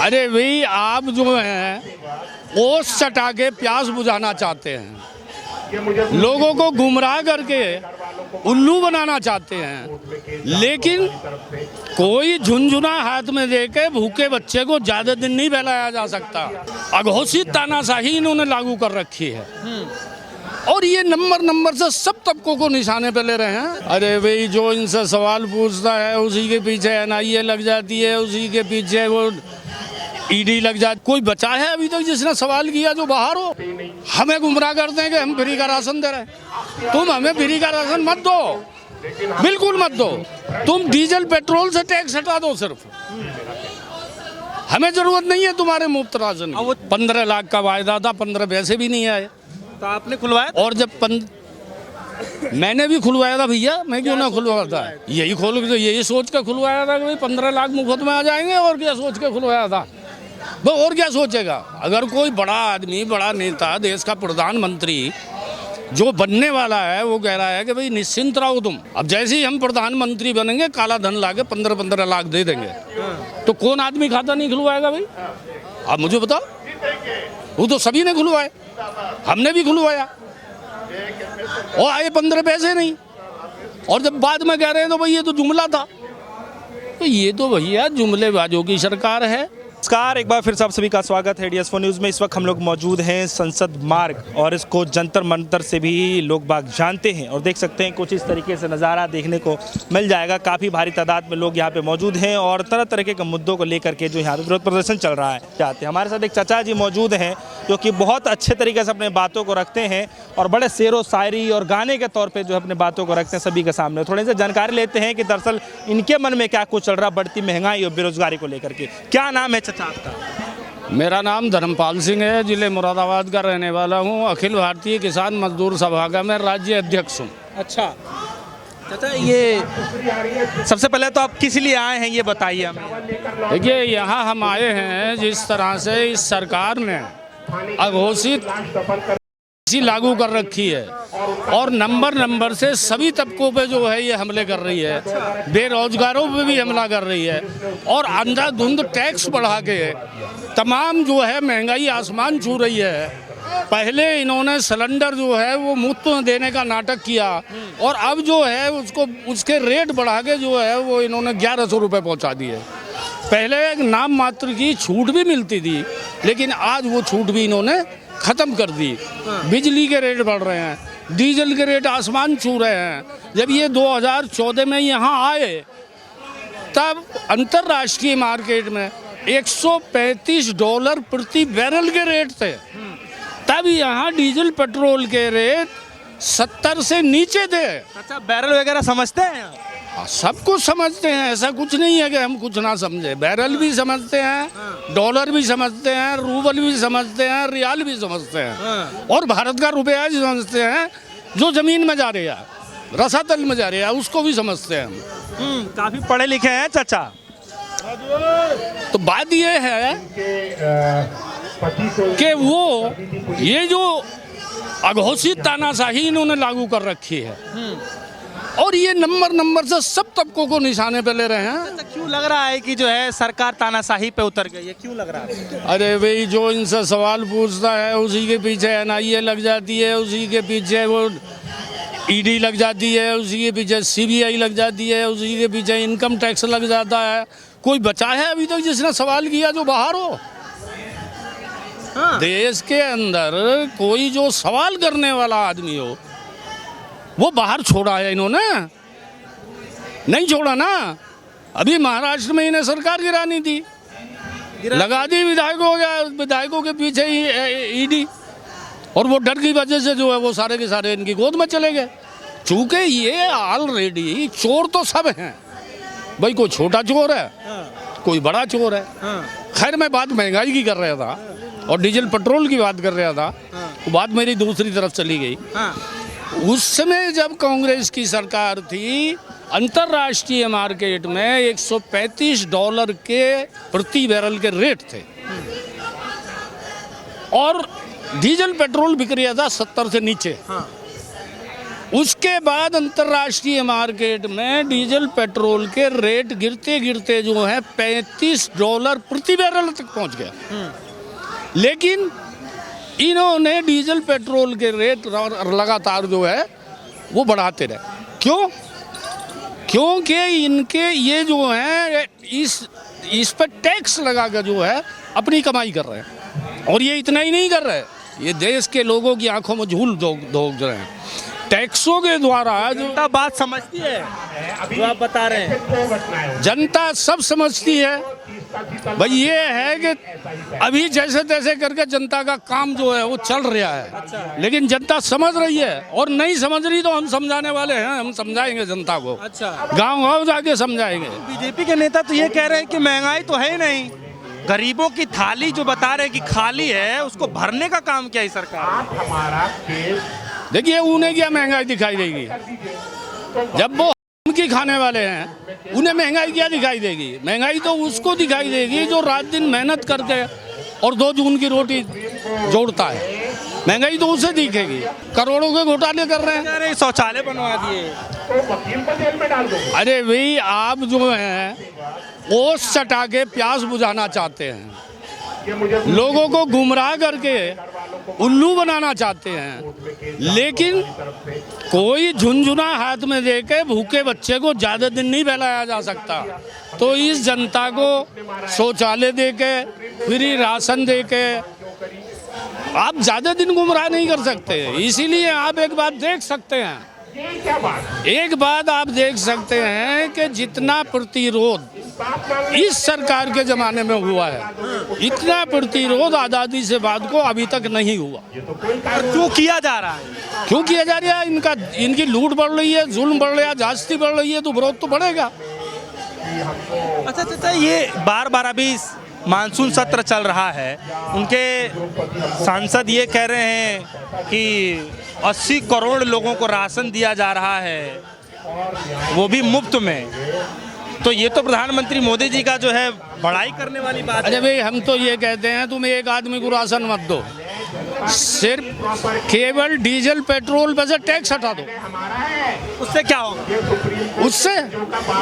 अरे भाई आप जो हैं ओस चटा के प्यास बुझाना चाहते हैं, लोगों को गुमराह करके उल्लू बनाना चाहते हैं, लेकिन कोई झुनझुना हाथ में देके भूखे बच्चे को ज्यादा दिन नहीं बहलाया जा सकता। अघोषित तानाशाही इन्होंने लागू कर रखी है और ये नंबर से सब तबकों को निशाने पे ले रहे हैं। अरे भाई जो इनसे सवाल पूछता है उसी के पीछे एनआईए लग जाती है, उसी के पीछे वो ईडी लग जाती। कोई बचा है अभी तक जिसने सवाल किया जो बाहर हो? हमें गुमराह करते हैं कि हम फ्री का राशन दे रहे हैं। तुम हमें फ्री का राशन मत दो, बिल्कुल मत दो। तुम डीजल पेट्रोल से टैक्स हटा दो सिर्फ, हमें जरूरत नहीं है तुम्हारे मुफ्त राशन की। 15 लाख का वायदा था, 15 पैसे भी नहीं आए। तो आपने खुलवाया? और जब मैंने भी खुलवाया था भैया, मैं क्यों ना खुलवाया था? यही सोच कर खुलवाया था कि भाई 15 लाख मुफ्त में आ जाएंगे। और क्या सोच के खुलवाया था? वो और क्या सोचेगा? अगर कोई बड़ा आदमी, बड़ा नेता, देश का प्रधानमंत्री जो बनने वाला है, वो कह रहा है कि भाई निश्चिंत रहो तुम, अब जैसे ही हम प्रधानमंत्री बनेंगे काला धन लाके 15-15 लाख दे देंगे, तो कौन आदमी खाता नहीं खुलवाएगा भाई? आप मुझे बताओ। वो तो सभी ने खुलवाए, हमने भी खुलवाया और आए 15 पैसे नहीं। और जब बाद में कह रहे हैं तो भाई ये तो जुमला था, तो ये तो भैया जुमलेबाजों की सरकार है। नमस्कार, एक बार फिर से आप सभी का स्वागत है DS4 न्यूज़ में। इस वक्त हम लोग मौजूद हैं संसद मार्ग और इसको जंतर मंतर से भी लोग बाग जानते हैं और देख सकते हैं कुछ इस तरीके से नज़ारा देखने को मिल जाएगा। काफ़ी भारी तादाद में लोग यहाँ पे मौजूद हैं और तरह तरह के मुद्दों को लेकर के जो यहाँ पे विरोध प्रदर्शन चल रहा है चाहते हैं। हमारे साथ एक चाचा जी मौजूद हैं जो कि बहुत अच्छे तरीके से अपने बातों को रखते हैं और बड़े शेरो शायरी और गाने के तौर पर जो अपने बातों को रखते हैं सभी के सामने। थोड़ी सी जानकारी लेते हैं कि दरअसल इनके मन में क्या कुछ चल रहा, बढ़ती महंगाई और बेरोजगारी को लेकर के। क्या नाम है चाचा आपका? मेरा नाम धर्मपाल सिंह है, जिले मुरादाबाद का रहने वाला हूँ। अखिल भारतीय किसान मजदूर सभा का मैं राज्य अध्यक्ष हूँ। अच्छा चाचा, ये सबसे पहले तो आप किस लिए आए हैं ये बताइए हमें। देखिए, यहाँ हम आए हैं जिस तरह से इस सरकार ने अघोषित लागू कर रखी है और नंबर से सभी तबकों पे जो है ये हमले कर रही है, बेरोजगारों पे भी हमला कर रही है और अंधाधुंध टैक्स बढ़ा के तमाम जो है महंगाई आसमान छू रही है। पहले इन्होंने सिलेंडर जो है वो मुफ्त में देने का नाटक किया और अब जो है उसके रेट बढ़ा के जो है वो इन्होंने 1100 रुपये पहुँचा दिए। पहले एक नाम मात्र की छूट भी मिलती थी, लेकिन आज वो छूट भी इन्होंने ख़त्म कर दी। बिजली के रेट बढ़ रहे हैं, डीजल के रेट आसमान छू रहे हैं। जब ये 2014 में यहाँ आए तब अंतर्राष्ट्रीय मार्केट में $135 प्रति बैरल के रेट थे। तब यहाँ डीजल पेट्रोल के रेट 70 से नीचे थे। अच्छा, बैरल वगैरह समझते हैं? सब कुछ समझते हैं, ऐसा कुछ नहीं है कि हम कुछ ना समझे। बैरल भी समझते हैं, डॉलर भी समझते हैं, रूबल भी समझते हैं, रियाल भी समझते हैं और भारत का रुपया भी समझते हैं। जो जमीन में जा रही है, रसातल में जा रही है, उसको भी समझते हैं हम। काफी पढ़े लिखे हैं चाचा। तो बात ये है कि वो ये जो अघोषित तानाशाही इन्होंने लागू कर रखी है और ये नंबर से सब तबकों को निशाने पे ले रहे हैं। क्यों लग रहा है कि जो है सरकार तानाशाही पे उतर गई है? क्यों लग रहा है? अरे भाई जो इनसे सवाल पूछता है उसी के पीछे एनआईए लग जाती है, उसी के पीछे वो ईडी लग जाती है, उसी के पीछे सीबीआई लग जाती है, उसी के पीछे इनकम टैक्स लग जाता है। कोई बचा है अभी तक जिसने सवाल किया जो बाहर हो? देश के अंदर कोई जो सवाल करने वाला आदमी हो वो बाहर छोड़ा है इन्होंने? नहीं छोड़ा ना। अभी महाराष्ट्र में इन्हें सरकार गिरानी थी, लगा दी विधायकों के पीछे ही ईडी और वो डर की वजह से जो है वो सारे के सारे इनकी गोद में चले गए। चूंकि ये ऑलरेडी चोर तो सब हैं भाई, कोई छोटा चोर है, कोई बड़ा चोर है। खैर, मैं बात महंगाई की कर रहा था और डीजल पेट्रोल की बात कर रहा था, वो बात मेरी दूसरी तरफ चली गई। उस समय जब कांग्रेस की सरकार थी, अंतर्राष्ट्रीय मार्केट में $135 के प्रति बैरल के रेट थे और डीजल पेट्रोल बिक रहा था 70 से नीचे। उसके बाद अंतर्राष्ट्रीय मार्केट में डीजल पेट्रोल के रेट गिरते गिरते जो है $35 प्रति बैरल तक पहुंच गया। लेकिन इन्होंने डीजल पेट्रोल के रेट लगातार जो है वो बढ़ाते रहे। क्यों? क्योंकि इनके ये जो है इस पर टैक्स लगा कर जो है अपनी कमाई कर रहे हैं। और ये इतना ही नहीं कर रहे, ये देश के लोगों की आंखों में झूल दोग रहे हैं टैक्सों के द्वारा। जनता बात समझती है जो आप बता रहे हैं, जनता सब समझती है भाई। ये है कि अभी जैसे तैसे करके जनता का काम जो है वो चल रहा है। लेकिन जनता समझ रही है, और नहीं समझ रही तो हम समझाने वाले हैं, हम समझाएंगे जनता को। गांव गांव जाके समझाएंगे। बीजेपी के नेता तो ये कह रहे हैं कि महंगाई तो है ही नहीं, गरीबों की थाली जो बता रहे हैं कि खाली है, उसको भरने का काम क्या है सरकार? देखिए, उन्हें क्या महंगाई दिखाई देगी? जब वो उनकी खाने वाले हैं, उन्हें महंगाई क्या दिखाई देगी? महंगाई तो उसको दिखाई देगी जो रात दिन मेहनत करके और 2 जून की रोटी जोड़ता है। महंगाई तो उसे दिखेगी। करोड़ों के घोटाले कर रहे हैं। शौचालय बनवा दिए। अरे भाई, आप जो है ओस चटा के प्यास बुझाना चाहते हैं, लोगों को गुमराह करके उल्लू बनाना चाहते हैं। लेकिन कोई झुनझुना हाथ में देके भूखे बच्चे को ज्यादा दिन नहीं बहलाया जा सकता। तो इस जनता को शौचालय देके, फ्री राशन देके आप ज्यादा दिन गुमराह नहीं कर सकते। इसीलिए आप एक बात देख सकते हैं, आप देख सकते हैं कि जितना प्रतिरोध इस सरकार के जमाने में हुआ है, इतना प्रतिरोध आज़ादी से बाद को अभी तक नहीं हुआ। क्यों किया जा रहा है? क्यों किया जा रहा है? इनकी लूट बढ़ रही है, जुल्म बढ़ रहा है, जास्ती बढ़ रही है, तो विरोध तो बढ़ेगा। अच्छा, ये बार अभी मानसून सत्र चल रहा है, उनके सांसद ये कह रहे हैं कि 80 करोड़ लोगों को राशन दिया जा रहा है, वो भी मुफ्त में। तो ये तो प्रधानमंत्री मोदी जी का जो है बड़ाई करने वाली बात है। अरे भाई, हम तो ये कहते हैं तुम एक आदमी को राशन मत दो, सिर्फ केवल डीजल पेट्रोल पे से टैक्स हटा दो। उससे क्या होगा?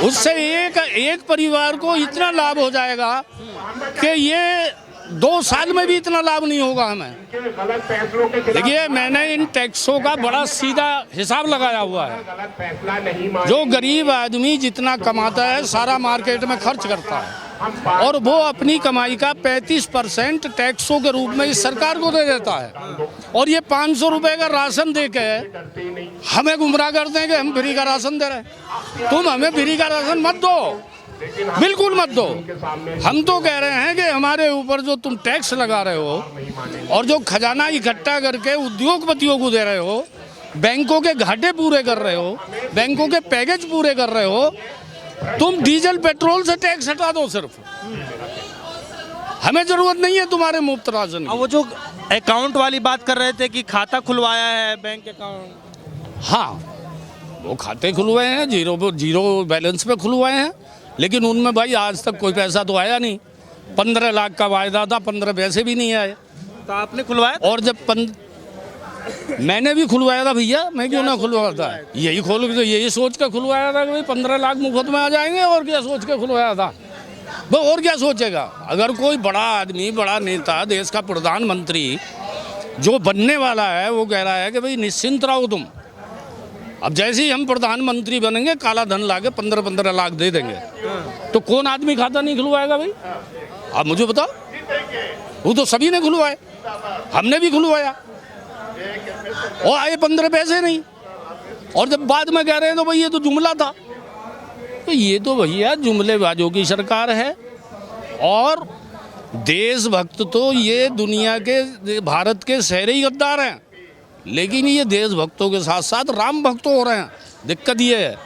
उससे एक परिवार को इतना लाभ हो जाएगा कि ये 2 साल में भी इतना लाभ नहीं होगा हमें। देखिए, मैंने इन टैक्सों का बड़ा सीधा हिसाब लगाया हुआ है। जो गरीब आदमी जितना कमाता है सारा मार्केट में खर्च करता है, और वो अपनी कमाई का 35% टैक्सों के रूप में इस सरकार को दे देता है। और ये 500 रुपए का राशन दे के हमें गुमराह करते हैं कि हम फ्री का राशन दे रहे हैं। तुम हमें फ्री का राशन मत दो, बिल्कुल मत दो। हम तो कह रहे हैं कि हमारे ऊपर जो तुम टैक्स लगा रहे हो और जो खजाना इकट्ठा करके उद्योगपतियों को दे रहे हो, बैंकों के घाटे पूरे कर रहे हो, बैंकों के पैकेज पूरे कर रहे हो, तुम डीजल पेट्रोल से टैक्स हटा दो। सिर्फ हमें जरूरत नहीं है तुम्हारे मुफ्त राशन की। वो जो अकाउंट वाली बात कर रहे थे कि खाता खुलवाया है बैंक अकाउंट, हाँ, वो खाते खुलवाए हैं, जीरो बैलेंस पे खुलवाए हैं, लेकिन उनमें भाई आज तक कोई पैसा तो आया नहीं। 15 लाख का वायदा था, 15 पैसे भी नहीं आए। तो आपने खुलवाया? और जब मैंने भी खुलवाया था भैया, मैं क्यों ना खुलवाया था? यही सोच कर खुलवाया था कि भाई 15 लाख मुफ्त में आ जाएंगे। और क्या सोच के खुलवाया था? वो और क्या सोचेगा? अगर कोई बड़ा आदमी, बड़ा नेता, देश का प्रधानमंत्री जो बनने वाला है, वो कह रहा है कि भाई निश्चिंत रहो तुम, अब जैसे ही हम प्रधानमंत्री बनेंगे काला धन लाके 15-15 लाख दे देंगे, तो कौन आदमी खाता नहीं खुलवाएगा भाई? आप मुझे बताओ। वो तो सभी ने खुलवाए, हमने भी खुलवाया, और आए 15 पैसे नहीं। और जब बाद में कह रहे हैं तो भाई ये तो जुमला था, तो ये तो भैया जुमलेबाजों की सरकार है। और देशभक्त तो ये दुनिया के, भारत के शहरी गद्दार हैं, लेकिन ये देशभक्तों के साथ साथ राम भक्त हो रहे हैं। दिक्कत ये है,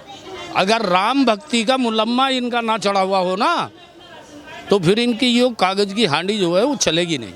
अगर राम भक्ति का मुलम्मा इनका ना चढ़ा हुआ हो ना, तो फिर इनकी ये कागज की हांडी जो है वो चलेगी नहीं।